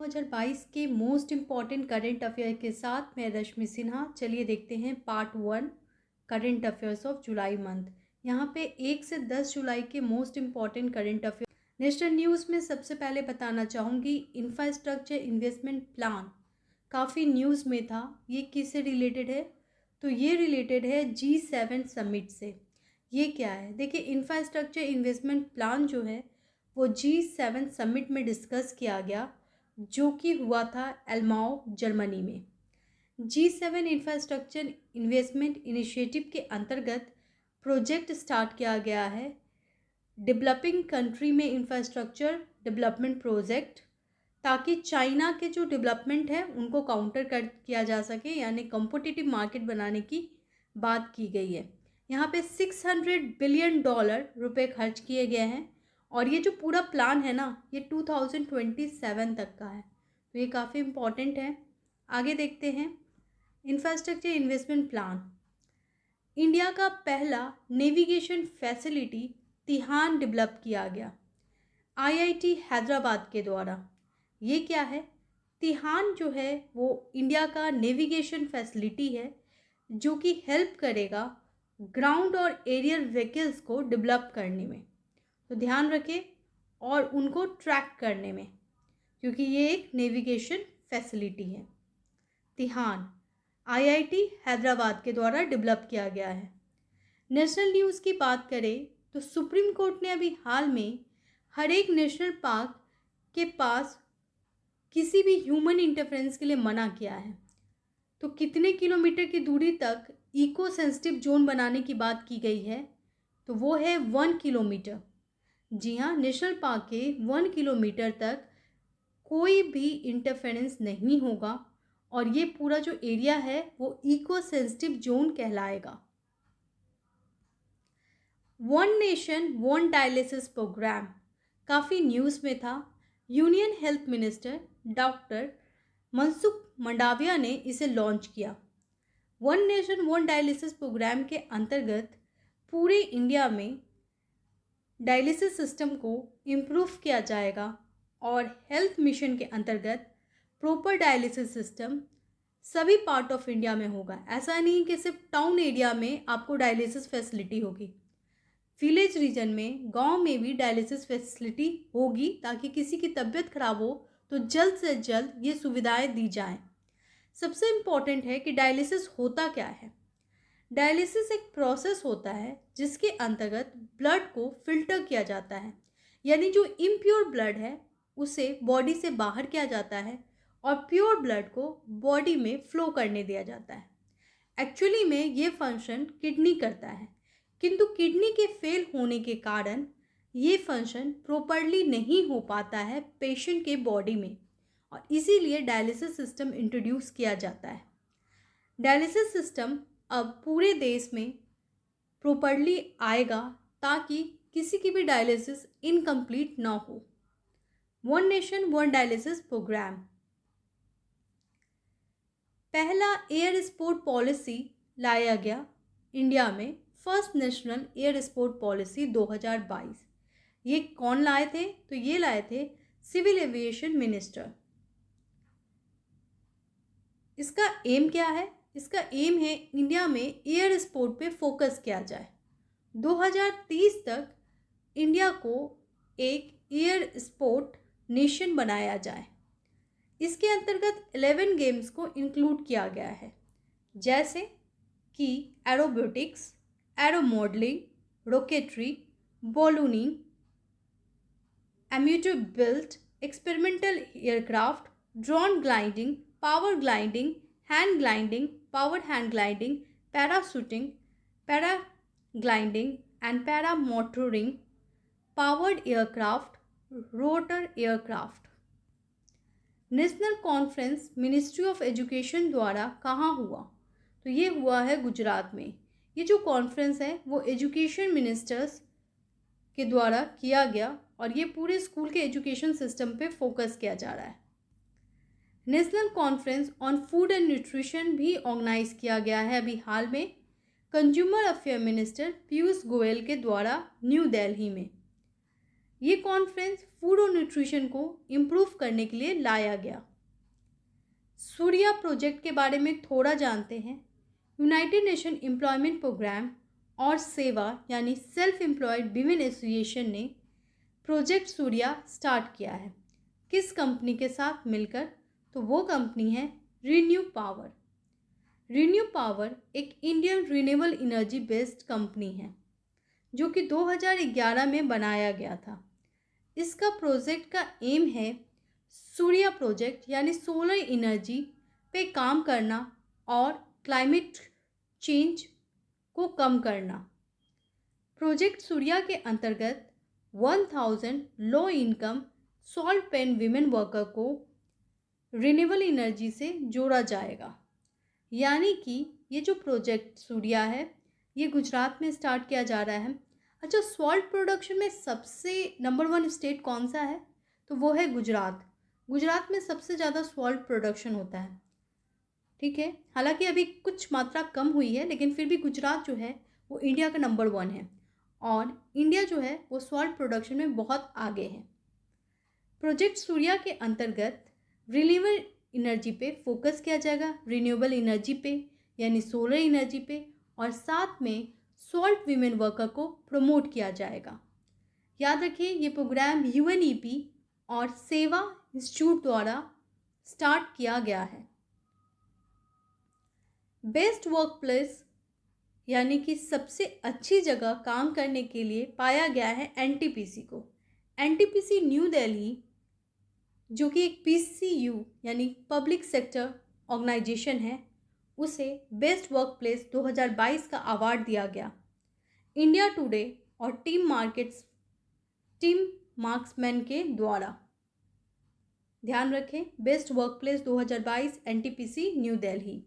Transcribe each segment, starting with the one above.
2022 के most important current affair के साथ मैं रश्मि सिन्हा। चलिए देखते हैं part 1 current affairs of July month. यहाँ पे 1 से 10 जुलाई के most important current affair national news में सबसे पहले बताना चाहूँगी इंफ्रास्ट्रक्चर इन्वेस्टमेंट प्लान काफ़ी न्यूज़ में था। ये किससे रिलेटेड है? तो ये रिलेटेड है G7 समिट से। ये क्या है? देखिए, इंफ्रास्ट्रक्चर इन्वेस्टमेंट प्लान जो है वो G7 समिट में डिस्कस किया गया, जो कि हुआ था एल्माओ जर्मनी में। G7 इंफ्रास्ट्रक्चर इन्वेस्टमेंट इनिशिएटिव के अंतर्गत प्रोजेक्ट स्टार्ट किया गया है डेवलपिंग कंट्री में इंफ्रास्ट्रक्चर डेवलपमेंट प्रोजेक्ट, ताकि चाइना के जो डेवलपमेंट है उनको काउंटर किया जा सके, यानी कॉम्पिटिटिव मार्केट बनाने की बात की गई है। यहाँ पे $600 बिलियन रुपए खर्च किए गए हैं और ये जो पूरा प्लान है ना, ये 2027 तक का है, तो ये काफ़ी इम्पॉर्टेंट है। आगे देखते हैं इंफ्रास्ट्रक्चर इन्वेस्टमेंट प्लान। इंडिया का पहला नेविगेशन फैसिलिटी तिहान डेवलप किया गया IIT हैदराबाद के द्वारा। ये क्या है? तिहान जो है वो इंडिया का नेविगेशन फैसिलिटी है, जो कि हेल्प करेगा ग्राउंड और एरियल व्हीकल्स को डेवलप करने में, तो ध्यान रखें, और उनको ट्रैक करने में, क्योंकि ये एक नेविगेशन फैसिलिटी है। तिहान IIT हैदराबाद के द्वारा डेवलप किया गया है। नेशनल न्यूज़ की बात करें तो सुप्रीम कोर्ट ने अभी हाल में हर एक नेशनल पार्क के पास किसी भी ह्यूमन इंटरफेरेंस के लिए मना किया है। तो कितने किलोमीटर की दूरी तक इको सेंसिटिव जोन बनाने की बात की गई है? तो वो है 1 किलोमीटर। जी हाँ, नेशनल पार्क के 1 किलोमीटर तक कोई भी इंटरफेरेंस नहीं होगा और ये पूरा जो एरिया है वो इको सेंसिटिव जोन कहलाएगा। One nation one dialysis programme काफ़ी न्यूज़ में था। Union health minister doctor Mansukh Mandaviya ने इसे लॉन्च किया। One nation one dialysis programme के अंतर्गत पूरे इंडिया में डायलिसिस सिस्टम को इम्प्रूव किया जाएगा और हेल्थ मिशन के अंतर्गत प्रॉपर डायलिसिस सिस्टम सभी पार्ट ऑफ इंडिया में होगा। ऐसा नहीं कि सिर्फ टाउन एरिया में आपको डायलिसिस फैसिलिटी होगी, विलेज रीजन में, गांव में भी डायलिसिस फैसिलिटी होगी, ताकि किसी की तबीयत खराब हो तो जल्द से जल्द ये सुविधाएं दी जाएं। सबसे इम्पॉर्टेंट है कि डायलिसिस होता क्या है। डायलिसिस एक प्रोसेस होता है जिसके अंतर्गत ब्लड को फिल्टर किया जाता है, यानी जो इम्प्योर ब्लड है उसे बॉडी से बाहर किया जाता है और प्योर ब्लड को बॉडी में फ्लो करने दिया जाता है। एक्चुअली में ये फंक्शन किडनी करता है, किंतु किडनी के फेल होने के कारण ये फंक्शन प्रॉपरली नहीं हो पाता है पेशेंट के बॉडी में, और इसीलिए डायलिसिस सिस्टम इंट्रोड्यूस किया जाता है। डायलिसिस सिस्टम अब पूरे देश में प्रॉपरली आएगा ताकि किसी की भी डायलिसिस इनकम्प्लीट ना हो। One nation one dialysis programme पहला एयर स्पोर्ट पॉलिसी लाया गया इंडिया में, first national air sport policy 2022। ये कौन लाए थे? तो ये लाए थे सिविल एविएशन मिनिस्टर। इसका एम क्या है? इसका एम है इंडिया में एयर स्पोर्ट पे फोकस किया जाए। 2030 तक इंडिया को एक एयर स्पोर्ट नेशन बनाया जाए। इसके अंतर्गत 11 गेम्स को इंक्लूड किया गया है, जैसे कि aerobatics, aero modelling, rocketry, ballooning, amateur built, experimental aircraft, drone gliding, power gliding, hand gliding, power hand gliding, parachuting, paragliding and paramotoring, powered aircraft, rotor aircraft. National conference ministry of education द्वारा कहाँ हुआ? तो ये हुआ है गुजरात में। ये जो कॉन्फ्रेंस है वो एजुकेशन मिनिस्टर्स के द्वारा किया गया और ये पूरे स्कूल के एजुकेशन सिस्टम पे फोकस किया जा रहा है। National conference on food and nutrition भी ऑर्गेनाइज किया गया है अभी हाल में, consumer affair minister Piyush Goyal के द्वारा न्यू दिल्ली में। ये कॉन्फ्रेंस फूड और न्यूट्रिशन को इम्प्रूव करने के लिए लाया गया। सूर्या प्रोजेक्ट के बारे में थोड़ा जानते हैं। यूनाइटेड नेशन एम्प्लॉयमेंट प्रोग्राम और सेवा यानी सेल्फ एम्प्लॉयड विमेन एसोसिएशन ने प्रोजेक्ट सूर्या स्टार्ट किया है। किस कंपनी के साथ मिलकर? तो वो कंपनी है रिन्यू पावर। रिन्यू पावर एक Indian renewable energy based company है जो कि 2011 में बनाया गया था। इसका प्रोजेक्ट का एम है सूर्या प्रोजेक्ट यानी सोलर एनर्जी पे काम करना और क्लाइमेट चेंज को कम करना। प्रोजेक्ट सूर्या के अंतर्गत 1000 low income salt pan women worker को रिन्यूएबल एनर्जी से जोड़ा जाएगा। यानी कि ये जो प्रोजेक्ट सूर्या है ये गुजरात में स्टार्ट किया जा रहा है। अच्छा, सॉल्ट प्रोडक्शन में सबसे नंबर 1 स्टेट कौन सा है? तो वो है गुजरात। गुजरात में सबसे ज़्यादा सॉल्ट प्रोडक्शन होता है। ठीक है, हालांकि अभी कुछ मात्रा कम हुई है, लेकिन फिर भी गुजरात जो है वो इंडिया का नंबर 1 है और इंडिया जो है वो सॉल्ट प्रोडक्शन में बहुत आगे है। प्रोजेक्ट सूर्या के अंतर्गत रिन्यूएबल एनर्जी पे फोकस किया जाएगा, रिन्यूएबल एनर्जी पे यानी सोलर एनर्जी पे, और साथ में सॉल्ट विमेन वर्कर को प्रमोट किया जाएगा। याद रखिए ये प्रोग्राम यूएनईपी और सेवा इंस्टीट्यूट द्वारा स्टार्ट किया गया है। बेस्ट वर्क प्लेस यानी कि सबसे अच्छी जगह काम करने के लिए पाया गया है एनटीपीसी को। एनटीपीसी न्यू दिल्ली जो कि एक पीसीयू यानी पब्लिक सेक्टर ऑर्गेनाइजेशन है, उसे बेस्ट वर्क प्लेस 2022 का अवार्ड दिया गया। इंडिया टुडे और टीम मार्क्समैन के द्वारा। ध्यान रखें, best work place 2022 NTPC new Delhi.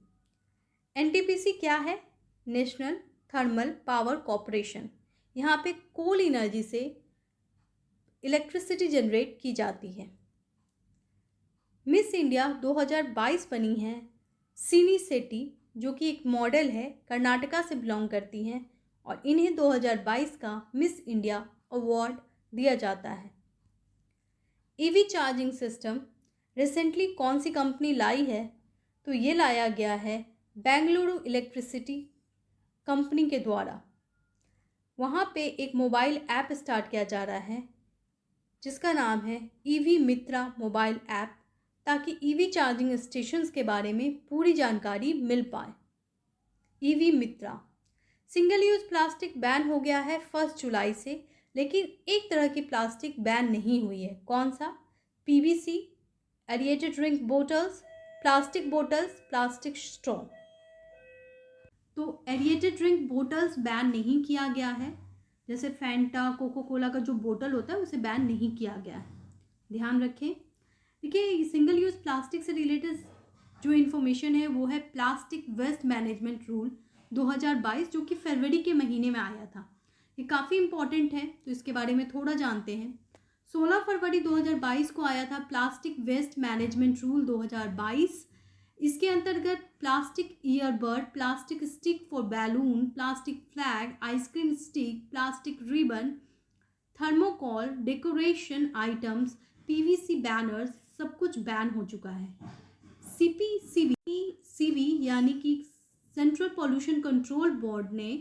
NTPC क्या है? National thermal power corporation. यहाँ पे कोल एनर्जी से इलेक्ट्रिसिटी जनरेट की जाती है। मिस इंडिया 2022 बनी है सिनी सेट्टी जो कि एक मॉडल है, कर्नाटका से बिलोंग करती हैं और इन्हें 2022 का मिस इंडिया अवार्ड दिया जाता है। ईवी चार्जिंग सिस्टम रिसेंटली कौन सी कंपनी लाई है? तो ये लाया गया है बेंगलुरु इलेक्ट्रिसिटी कंपनी के द्वारा। वहाँ पे एक मोबाइल ऐप स्टार्ट किया जा रहा है जिसका नाम है ईवी मित्रा मोबाइल ऐप, ताकि ईवी चार्जिंग स्टेशंस के बारे में पूरी जानकारी मिल पाए। ईवी मित्रा। सिंगल यूज़ प्लास्टिक बैन हो गया है 1 जुलाई से, लेकिन एक तरह की प्लास्टिक बैन नहीं हुई है। कौन सा? PVC, aerated drink bottles, plastic bottles, plastic straw. तो एरिएटेड ड्रिंक बोटल्स बैन नहीं किया गया है, जैसे फैंटा, कोको कोला का जो बोतल होता है उसे बैन नहीं किया गया है। ध्यान रखें। देखिए, सिंगल यूज़ प्लास्टिक से रिलेटेड जो इन्फॉर्मेशन है वो है प्लास्टिक वेस्ट मैनेजमेंट रूल 2022 जो कि फरवरी के महीने में आया था। ये काफ़ी इम्पॉर्टेंट है, तो इसके बारे में थोड़ा जानते हैं। 16 फरवरी 2022 को आया था प्लास्टिक वेस्ट मैनेजमेंट रूल 2022। इसके अंतर्गत plastic earbud, plastic stick for balloon, plastic flag, ice cream stick, plastic ribbon, thermocol, decoration items, PVC banners सब कुछ बैन हो चुका है। सीपी यानी कि सेंट्रल पॉल्यूशन कंट्रोल बोर्ड ने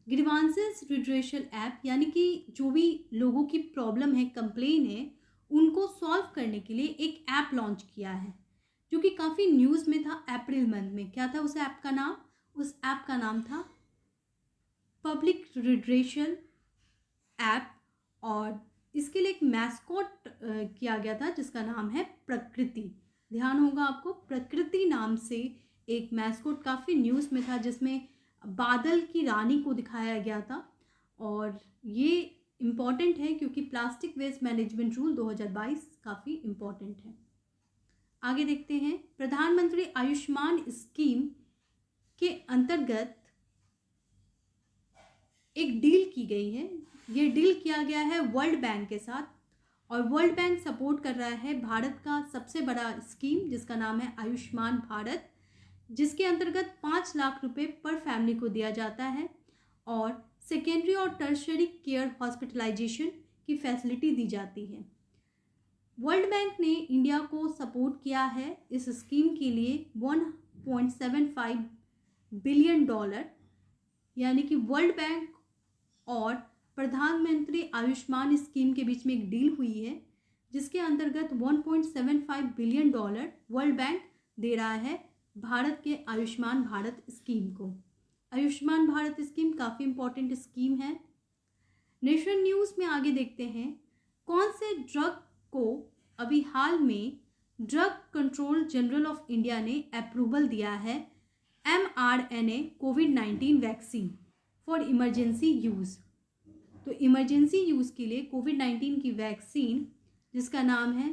ग्रीवांसेस रिड्रेशल ऐप यानी कि जो भी लोगों की प्रॉब्लम है, कंप्लेन है, उनको सॉल्व करने के लिए एक ऐप लॉन्च किया है जो कि काफ़ी न्यूज़ में था अप्रैल मंथ में। क्या था उस ऐप का नाम? उस ऐप का नाम था पब्लिक रिड्रेशल ऐप, और इसके लिए एक मैस्कॉट किया गया था जिसका नाम है प्रकृति। ध्यान होगा आपको, प्रकृति नाम से एक मैस्कॉट काफ़ी न्यूज़ में था जिसमें बादल की रानी को दिखाया गया था। और ये इम्पॉर्टेंट है क्योंकि प्लास्टिक वेस्ट मैनेजमेंट रूल 2022 काफ़ी इम्पॉर्टेंट है। आगे देखते हैं। प्रधानमंत्री आयुष्मान स्कीम के अंतर्गत एक डील की गई है। ये डील किया गया है वर्ल्ड बैंक के साथ, और वर्ल्ड बैंक सपोर्ट कर रहा है भारत का सबसे बड़ा स्कीम जिसका नाम है आयुष्मान भारत, जिसके अंतर्गत 5 लाख रुपए पर फैमिली को दिया जाता है। और सेकेंडरी और टर्शरी केयर हॉस्पिटलाइजेशन की फैसिलिटी दी जाती है। वर्ल्ड बैंक ने इंडिया को सपोर्ट किया है इस स्कीम के लिए $1.75 बिलियन, यानी कि वर्ल्ड बैंक और प्रधानमंत्री आयुष्मान स्कीम के बीच में एक डील हुई है जिसके अंतर्गत $1.75 बिलियन वर्ल्ड बैंक दे रहा है भारत के आयुष्मान भारत स्कीम को। आयुष्मान भारत स्कीम काफ़ी इंपॉर्टेंट स्कीम है। नेशनल न्यूज़ में आगे देखते हैं कौन से ड्रग को अभी हाल में drug control general of India ने अप्रूवल दिया है mRNA covid vaccine for emergency use. तो इमरजेंसी यूज़ के लिए कोविड-19 की वैक्सीन जिसका नाम है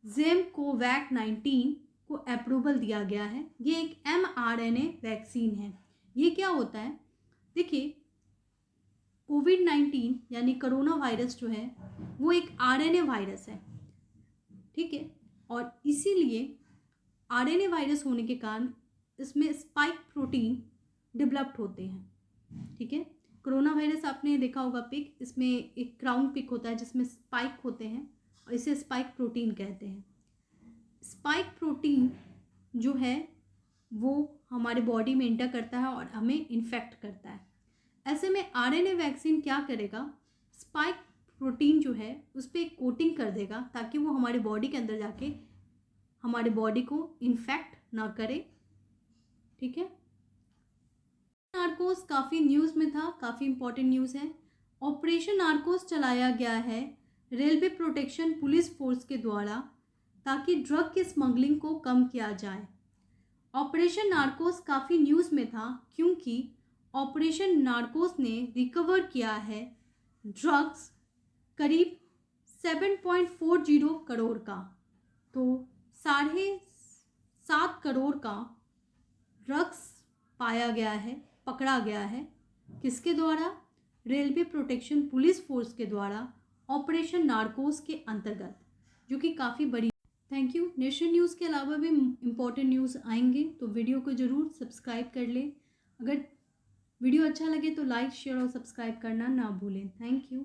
ZEM-CoV-19 को अप्रूवल दिया गया है। ये एक mRNA वैक्सीन है। ये क्या होता है, देखिए कोविड-19 यानी कोरोना वायरस जो है वो एक RNA वायरस है, ठीक है, और इसीलिए RNA वायरस होने के कारण इसमें स्पाइक प्रोटीन डेवलप्ड होते हैं, ठीक है। कोरोना वायरस आपने देखा होगा पिक, इसमें एक क्राउन पिक होता है जिसमें स्पाइक होते हैं और इसे स्पाइक प्रोटीन कहते हैं। स्पाइक प्रोटीन जो है वो हमारे बॉडी में एंटर करता है और हमें इन्फेक्ट करता है। ऐसे में RNA वैक्सीन क्या करेगा, स्पाइक प्रोटीन जो है उस पर एक कोटिंग कर देगा ताकि वो हमारे बॉडी के अंदर जाके हमारे बॉडी को इन्फेक्ट ना करे, ठीक है। नार्कोस काफ़ी न्यूज़ में था, काफ़ी इंपॉर्टेंट न्यूज़ है। ऑपरेशन नार्कोस चलाया गया है रेलवे प्रोटेक्शन पुलिस फोर्स के द्वारा ताकि ड्रग की स्मगलिंग को कम किया जाए। ऑपरेशन नार्कोस काफ़ी न्यूज़ में था क्योंकि ऑपरेशन नार्कोस ने रिकवर किया है ड्रग्स करीब 7.40 करोड़ का, तो 7.5 करोड़ का ड्रग्स पाया गया है, पकड़ा गया है। किसके द्वारा? रेलवे प्रोटेक्शन पुलिस फोर्स के द्वारा ऑपरेशन नार्कोस के अंतर्गत, जो कि काफ़ी बड़ी। Thank you. नेशनल न्यूज़ के अलावा भी इम्पोर्टेंट न्यूज़ आएंगे तो वीडियो को ज़रूर सब्सक्राइब कर लें। अगर वीडियो अच्छा लगे तो लाइक शेयर और सब्सक्राइब करना ना भूलें। Thank you.